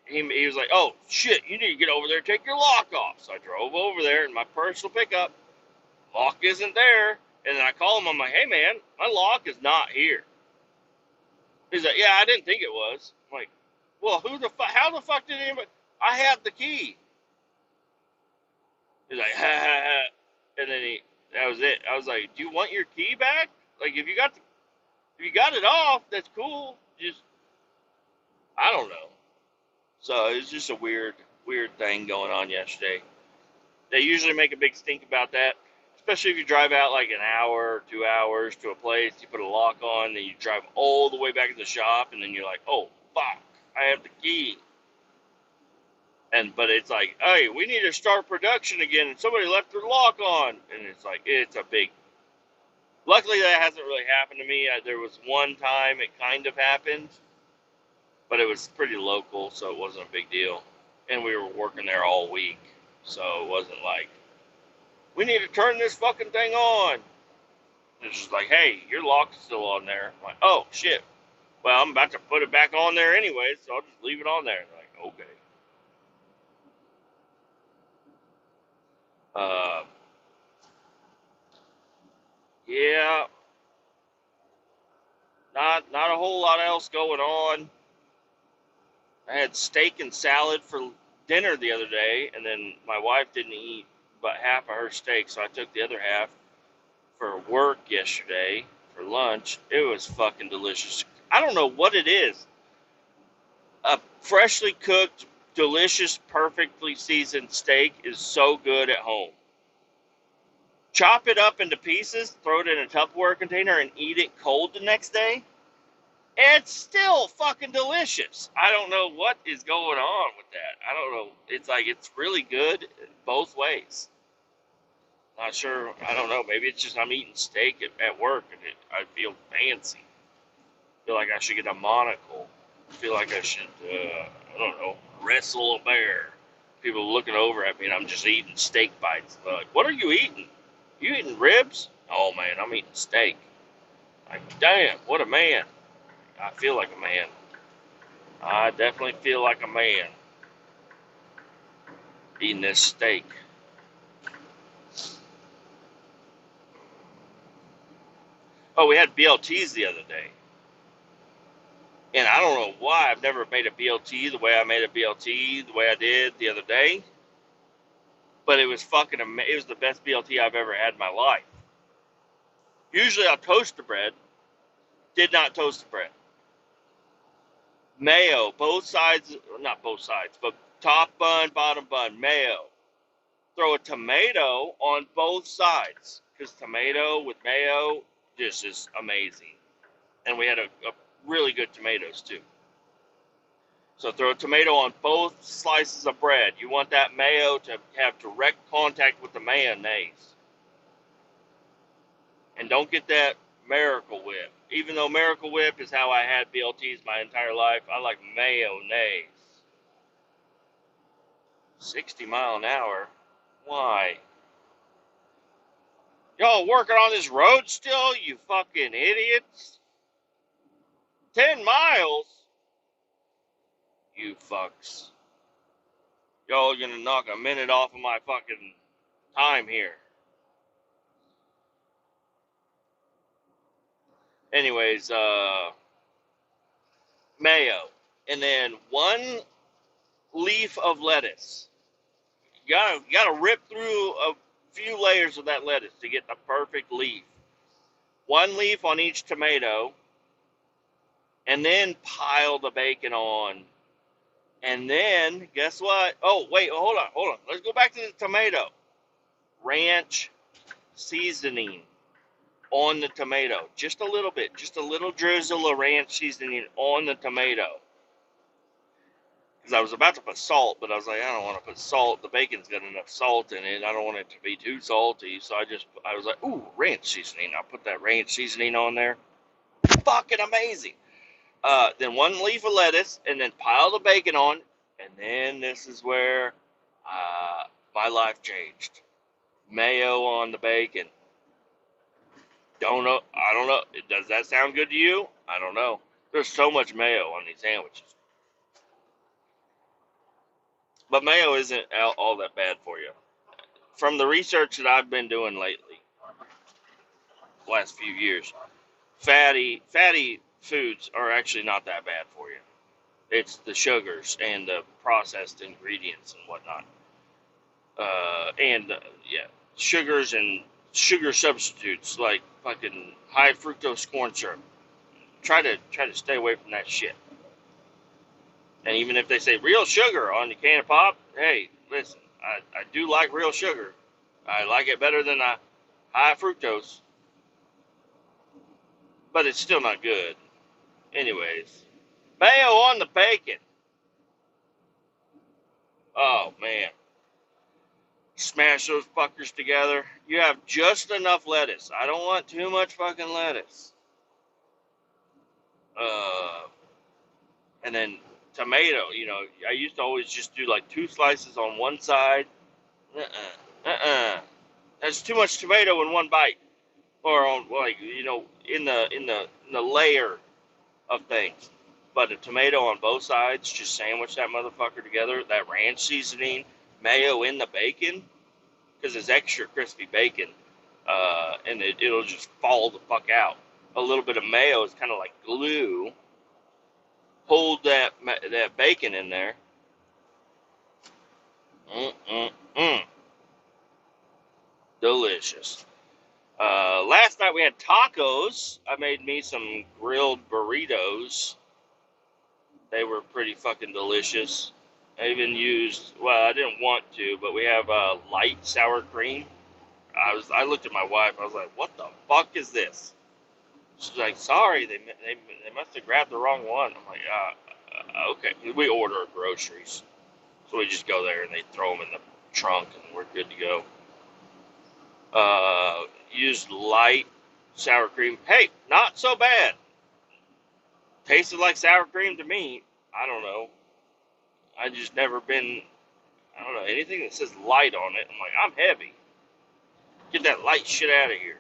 he was like, oh, shit, you need to get over there and take your lock off. So I drove over there in my personal pickup. Lock isn't there. And then I call him. I'm like, hey, man, my lock is not here. He's like, yeah, I didn't think it was. I'm like, well, how the fuck did anybody? I have the key. He's like, ha, ha, ha. And then that was it. I was like, do you want your key back? Like, if you got it off, that's cool. Just, I don't know. So it's just a weird thing going on yesterday. They usually make a big stink about that, especially if you drive out like an hour or 2 hours to a place, you put a lock on, then you drive all the way back to the shop, and then you're like, oh, fuck, I have the key. But it's like, hey, we need to start production again, and somebody left their lock on. And it's like, it's a big... Luckily, that hasn't really happened to me. There was one time it kind of happened, but it was pretty local, so it wasn't a big deal. And we were working there all week, so it wasn't like, we need to turn this fucking thing on. It's just like, hey, your lock's still on there. I'm like, oh, shit. Well, I'm about to put it back on there anyway, so I'll just leave it on there. They're like, okay. Yeah, not a whole lot else going on. I had steak and salad for dinner the other day, and then my wife didn't eat but half of her steak, so I took the other half for work yesterday for lunch. It was fucking delicious. I don't know what it is. A freshly cooked delicious, perfectly seasoned steak is so good at home. Chop it up into pieces, throw it in a Tupperware container, and eat it cold the next day. It's still fucking delicious. I don't know what is going on with that. I don't know. It's like it's really good both ways. Not sure. I don't know. Maybe it's just I'm eating steak at work and I feel fancy. Feel like I should get a monocle. Feel like I should, I don't know, wrestle a bear. People looking over at me and I'm just eating steak bites. They're like, what are you eating? You eating ribs? Oh man, I'm eating steak. Like, damn, what a man. I feel like a man. I definitely feel like a man eating this steak. Oh, we had BLTs the other day. And I don't know why I've never made a BLT the way I made a BLT the way I did the other day. But it was fucking amazing. It was the best BLT I've ever had in my life. Usually I'll toast the bread. Did not toast the bread. Mayo, both sides, not both sides, but top bun, bottom bun, mayo. Throw a tomato on both sides. Because tomato with mayo just is amazing. And we had a really good tomatoes too. So throw a tomato on both slices of bread. You want that mayo to have direct contact with the mayonnaise. And don't get that Miracle Whip. Even though Miracle Whip is how I had BLTs my entire life, I like mayonnaise. 60 mile an hour? Why? Y'all working on this road still, you fucking idiots? 10 miles? You fucks. Y'all are gonna knock a minute off of my fucking time here. Anyways, mayo. And then 1 leaf of lettuce. You gotta rip through a few layers of that lettuce to get the perfect leaf. 1 leaf on each tomato. And then pile the bacon on. And then, guess what? Oh, wait, hold on. Let's go back to the tomato. Ranch seasoning on the tomato. Just a little bit. Just a little drizzle of ranch seasoning on the tomato. Because I was about to put salt, but I was like, I don't want to put salt. The bacon's got enough salt in it. I don't want it to be too salty. So I was like, ooh, ranch seasoning. I'll put that ranch seasoning on there. Fucking amazing. Then 1 leaf of lettuce, and then pile the bacon on, and then this is where my life changed. Mayo on the bacon. I don't know. Does that sound good to you? I don't know. There's so much mayo on these sandwiches. But mayo isn't all that bad for you. From the research that I've been doing lately, last few years, fatty foods are actually not that bad for you. It's the sugars and the processed ingredients and whatnot. Sugars and sugar substitutes like fucking high fructose corn syrup. Try to stay away from that shit. And even if they say real sugar on the can of pop, hey, listen, I do like real sugar. I like it better than a high fructose, but it's still not good. Anyways, mayo on the bacon. Oh man. Smash those fuckers together. You have just enough lettuce. I don't want too much fucking lettuce. And then tomato. I used to always just do like 2 slices on one side. That's too much tomato in one bite, or on in the layer of things. But a tomato on both sides, just sandwich that motherfucker together. That ranch seasoning, mayo in the bacon. Because it's extra crispy bacon, and it'll just fall the fuck out. A little bit of mayo is kind of like glue. Hold that bacon in there. Delicious. Last night we had tacos. I made me some grilled burritos. They were pretty fucking delicious. I even used, well, I didn't want to, but we have light sour cream. I looked at my wife. I was like, "What the fuck is this?" She's like, "Sorry, they must have grabbed the wrong one." I'm like, okay." We order our groceries, so we just go there and they throw them in the trunk, and we're good to go. Used light sour cream. Hey, not so bad. Tasted like sour cream to me. I don't know. I just never been. I don't know anything that says light on it. I'm like, I'm heavy. Get that light shit out of here.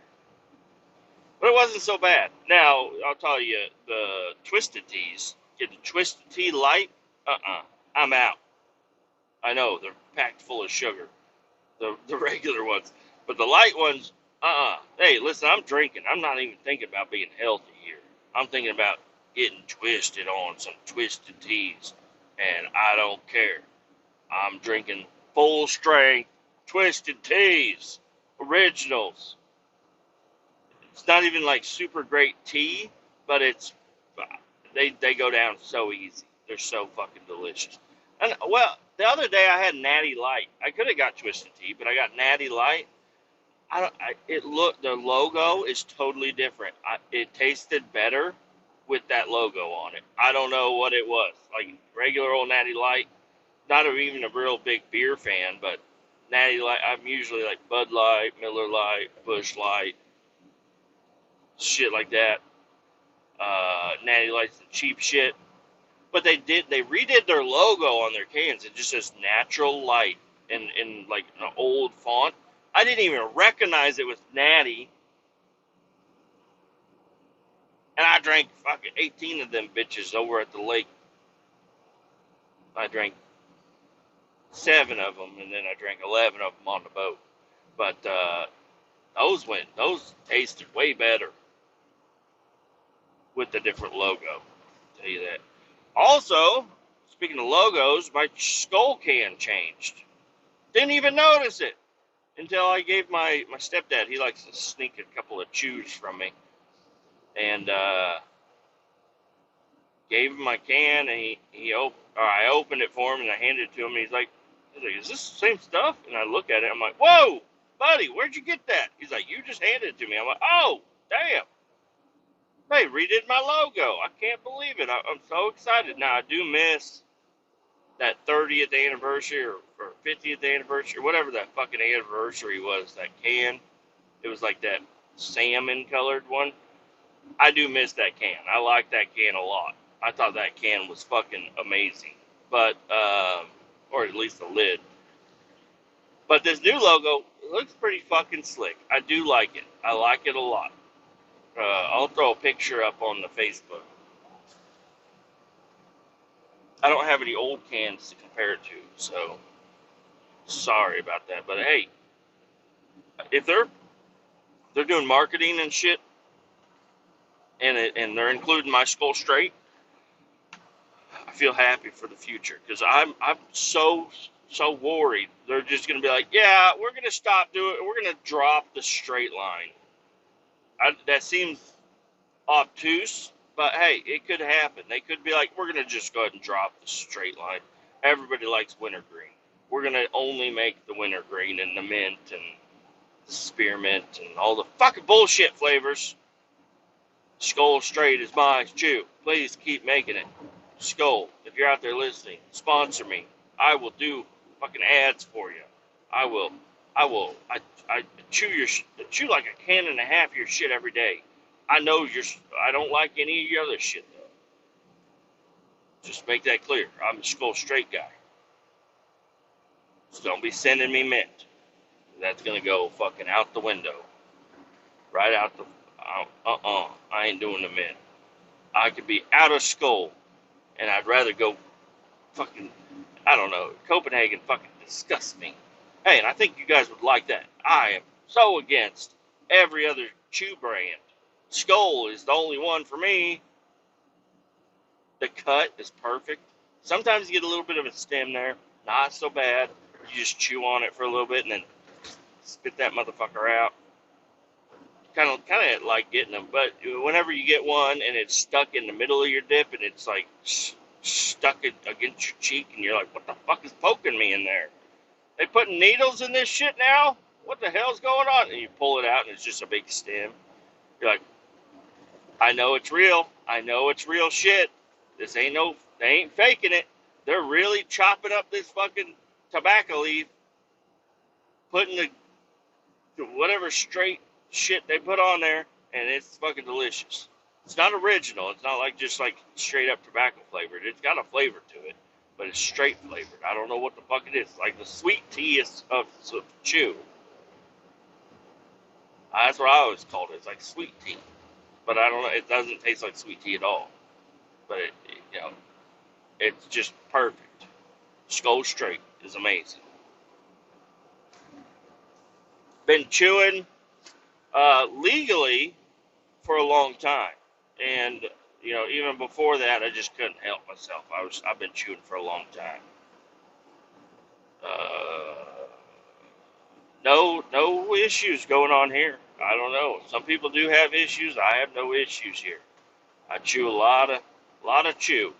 But it wasn't so bad. Now, I'll tell you, the Twisted Teas, get the Twisted Tea light, I'm out. I know, they're packed full of sugar, the regular ones. But the light ones, Hey, listen, I'm drinking. I'm not even thinking about being healthy here. I'm thinking about getting twisted on some Twisted Teas. And I don't care. I'm drinking full strength Twisted Teas, originals. It's not even like super great tea, but they go down so easy. They're so fucking delicious. And well, the other day I had Natty Light. I could have got Twisted Tea, but I got Natty Light. The logo is totally different. It tasted better with that logo on it. I don't know what it was. Like regular old Natty Light. Not even a real big beer fan, but Natty Light. I'm usually like Bud Light, Miller Light, Busch Light, shit like that. Natty Light's the cheap shit. But they redid their logo on their cans. It just says Natural Light in like an old font. I didn't even recognize it was Natty. And I drank fucking 18 of them bitches over at the lake. I drank 7 of them, and then I drank 11 of them on the boat. But those tasted way better with the different logo. I'll tell you that. Also, speaking of logos, my skull can changed. Didn't even notice it until I gave my stepdad. He likes to sneak a couple of chews from me, and gave him my can, and I opened it for him and I handed it to him. And he's like, "Is this the same stuff?" And I look at it. I'm like, "Whoa, buddy, where'd you get that?" He's like, "You just handed it to me." I'm like, "Oh, damn. They redid my logo. I can't believe it. I'm so excited." Now, I do miss that 30th anniversary or 50th anniversary, whatever that fucking anniversary was, that can. It was like that salmon colored one. I do miss that can. I like that can a lot. I thought that can was fucking amazing. But, or at least the lid. But this new logo looks pretty fucking slick. I do like it. I like it a lot. I'll throw a picture up on the Facebook. I don't have any old cans to compare it to, so sorry about that. But hey, if they're doing marketing and shit, and they're including my Skull Straight, I feel happy for the future because I'm so worried they're just gonna be like, yeah, we're gonna stop doing it. We're gonna drop the straight line. That seems obtuse, but hey, it could happen. They could be like, we're gonna just go ahead and drop the straight line. Everybody likes wintergreen. We're gonna only make the wintergreen and the mint and the spearmint and all the fucking bullshit flavors. Skull Straight is my chew. Please keep making it. Skull, if you're out there listening, sponsor me. I will do fucking ads for you. I will. I chew like a can and a half of your shit every day. I know I don't like any of your other shit though. Just make that clear. I'm a Skull Straight guy. So don't be sending me mint. That's gonna go fucking out the window. Right out the. I ain't doing the mint. I could be out of Skull, and I'd rather go fucking, I don't know, Copenhagen fucking disgusts me. Hey, and I think you guys would like that. I am so against every other chew brand. Skull is the only one for me. The cut is perfect. Sometimes you get a little bit of a stem there. Not so bad. You just chew on it for a little bit and then spit that motherfucker out. Kind of like getting them, but whenever you get one and it's stuck in the middle of your dip and it's like stuck it against your cheek, and you're like, what the fuck is poking me in there? They putting needles in this shit now? What the hell's going on? And you pull it out, and it's just a big stem. You're like, I know it's real. I know it's real shit. This ain't no, they ain't faking it. They're really chopping up this fucking tobacco leaf, putting the whatever straight shit they put on there, and it's fucking delicious. It's not original. It's not like just like straight up tobacco flavored. It's got a flavor to it, but it's straight flavored. I don't know what the fuck it is. Like the sweet tea of chew. That's what I always called it. It's like sweet tea, but I don't know. It doesn't taste like sweet tea at all. But you know, it's just perfect. Skull Straight is amazing. Been chewing legally for a long time, and you know, even before that, I just couldn't help myself. I've been chewing for a long time. No issues going on here. I don't know. Some people do have issues. I have no issues here. I chew a lot of chew.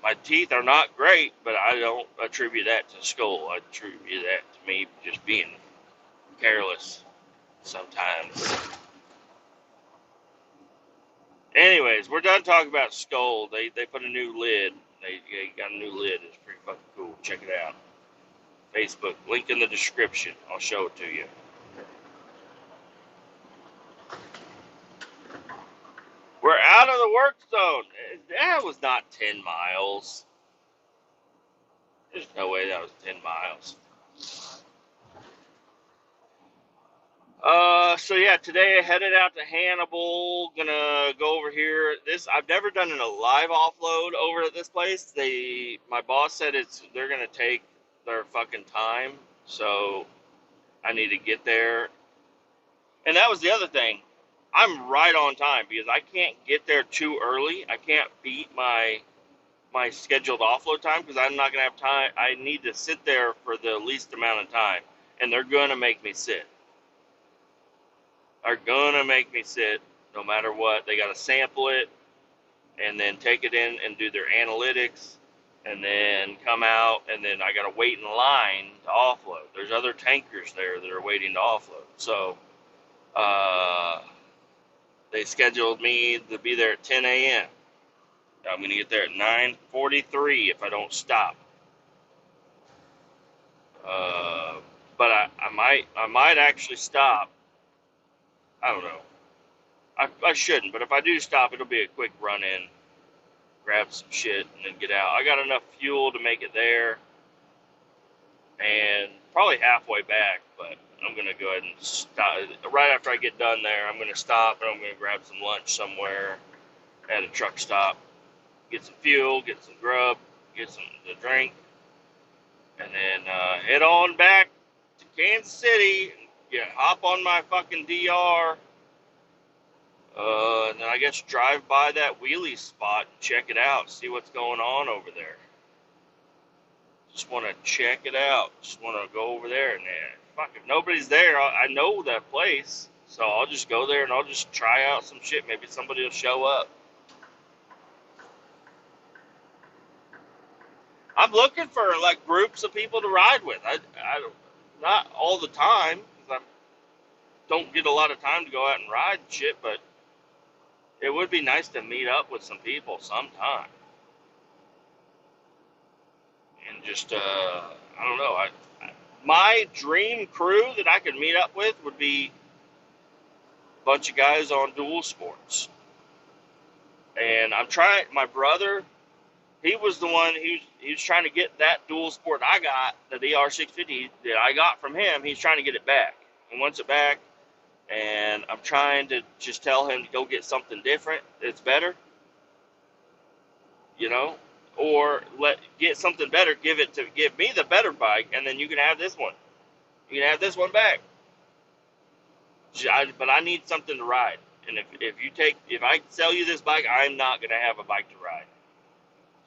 My teeth are not great, but I don't attribute that to skull. I attribute that to me just being careless sometimes. Anyways, we're done talking about skull. They put a new lid. They got a new lid. It's pretty fucking cool. Check it out. Facebook. Link in the description. I'll show it to you. We're out of the work zone. That was not 10 miles. There's no way that was 10 miles. So yeah, today I headed out to Hannibal. Gonna go over here. I've never done a live offload over at this place. My boss said they're gonna take their fucking time. So I need to get there. And that was the other thing. I'm right on time because I can't get there too early. I can't beat my scheduled offload time because I'm not gonna have time. I need to sit there for the least amount of time, and they're gonna make me sit. Are gonna make me sit no matter what. They gotta sample it and then take it in and do their analytics and then come out, and then I gotta wait in line to offload. There's other tankers there that are waiting to offload. So they scheduled me to be there at 10 a.m. I'm gonna get there at 9:43 if I don't stop. But I might actually stop. I don't know. I shouldn't, but if I do stop, it'll be a quick run in, grab some shit, and then get out. I got enough fuel to make it there, and probably halfway back, but I'm going to go ahead and stop. Right after I get done there, I'm going to stop, and I'm going to grab some lunch somewhere at a truck stop, get some fuel, get some grub, get some to drink, and then head on back to Kansas City, hop on my fucking DR, and then I guess drive by that Wheelie spot and check it out, see what's going on over there. Just want to check it out. Just want to go over there, and fuck, if nobody's there, I know that place, so I'll just go there and I'll just try out some shit. Maybe somebody will show up. I'm looking for like groups of people to ride with. I don't, not all the time because I don't get a lot of time to go out and ride and shit, but it would be nice to meet up with some people sometime. And just, I don't know. My dream crew that I could meet up with would be a bunch of guys on dual sports. And I'm trying, my brother, he was the one, he was trying to get that dual sport I got, the DR650 that I got from him. He's trying to get it back. He wants it back. And I'm trying to just tell him to go get something different that's better, or get something better, give me the better bike, and then you can have this one. You can have this one back. But I need something to ride. And if I sell you this bike, I'm not going to have a bike to ride.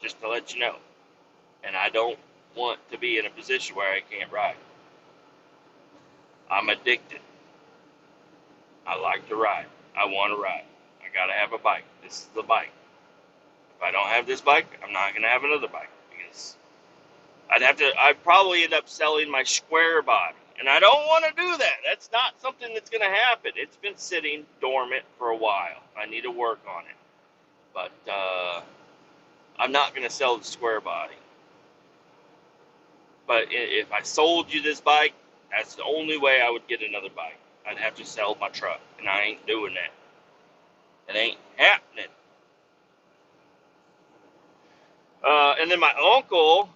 Just to let you know. And I don't want to be in a position where I can't ride. I'm addicted. I like to ride. I want to ride. I got to have a bike. This is the bike. If I don't have this bike, I'm not going to have another bike because I'd probably end up selling my square body. And I don't want to do that. That's not something that's going to happen. It's been sitting dormant for a while. I need to work on it. But I'm not going to sell the square body. But if I sold you this bike, that's the only way I would get another bike. I'd have to sell my truck. And I ain't doing that. It ain't happening. And then my uncle,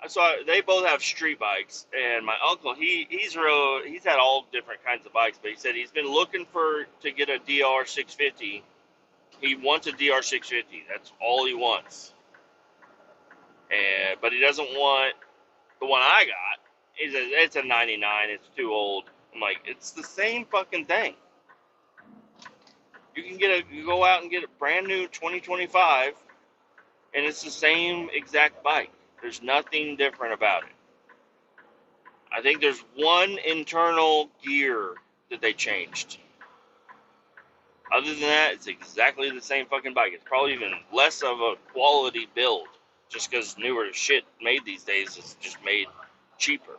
I saw they both have street bikes, and my uncle he's had all different kinds of bikes, but he said he's been looking to get a DR 650. He wants a DR 650. That's all he wants. But he doesn't want the one I got. It's a 99. It's too old. I'm like, it's the same fucking thing. You go out and get a brand new 2025, and it's the same exact bike. There's nothing different about it. I think there's one internal gear that they changed. Other than that, it's exactly the same fucking bike. It's probably even less of a quality build, just because newer shit made these days is just made cheaper.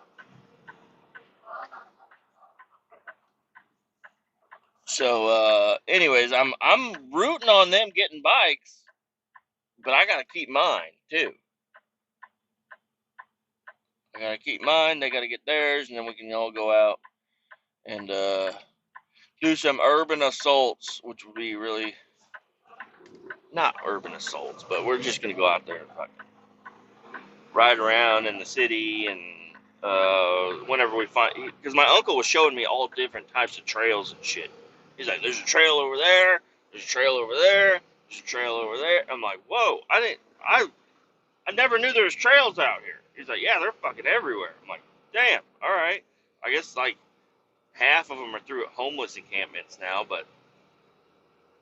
So, anyways, I'm rooting on them getting bikes, but I gotta keep mine too. I gotta keep mine. They gotta get theirs, and then we can all go out and do some urban assaults, which would be really not urban assaults, but we're just gonna go out there and fucking ride around in the city and whenever we find, because my uncle was showing me all different types of trails and shit. He's like, there's a trail over there, there's a trail over there, there's a trail over there. I'm like, whoa, I never knew there was trails out here. He's like, yeah, they're fucking everywhere. I'm like, damn, all right. I guess like half of them are through homeless encampments now, but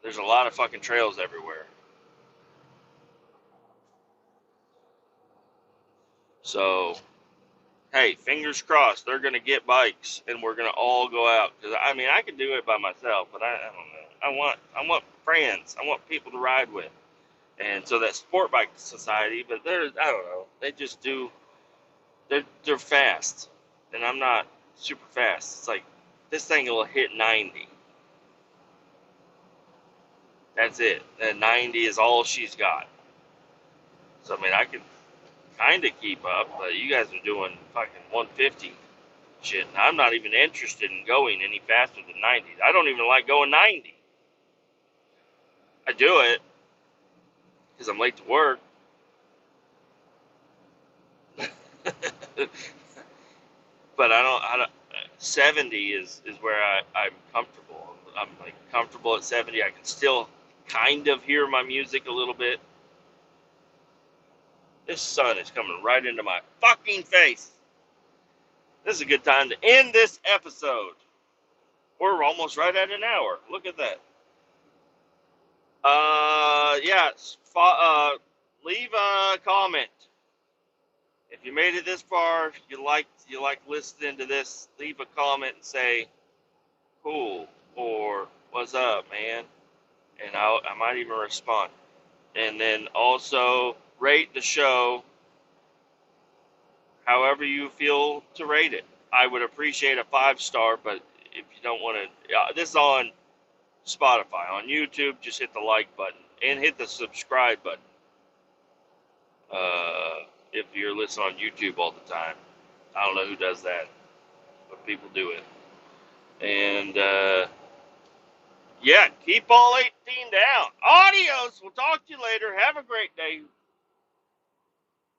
there's a lot of fucking trails everywhere. So, hey, fingers crossed, they're gonna get bikes and we're gonna all go out. Because I mean, I could do it by myself, but I don't know. I want friends. I want people to ride with. And so that sport bike society, but I don't know. They just do. They're fast, and I'm not super fast. It's like this thing will hit 90. That's it. And 90 is all she's got. So I mean, I can kind of keep up, but you guys are doing fucking 150 shit. And I'm not even interested in going any faster than 90. I don't even like going 90. I do it because I'm late to work. But I don't 70 is where I'm comfortable. I'm like comfortable at 70. I can still kind of hear my music a little bit. This sun is coming right into my fucking face. This is a good time to end this episode. We're almost right at an hour. Look at that. Yeah. Leave a comment. If you made it this far, you like listening to this, leave a comment and say, cool, or what's up, man? And I might even respond. And then also rate the show however you feel to rate it. I would appreciate a 5-star, but if you don't want to, this is on Spotify. On YouTube, just hit the like button and hit the subscribe button. If you're listening on YouTube all the time, I don't know who does that, but people do it. And yeah, keep all 18 down. Adios. We'll talk to you later. Have a great day.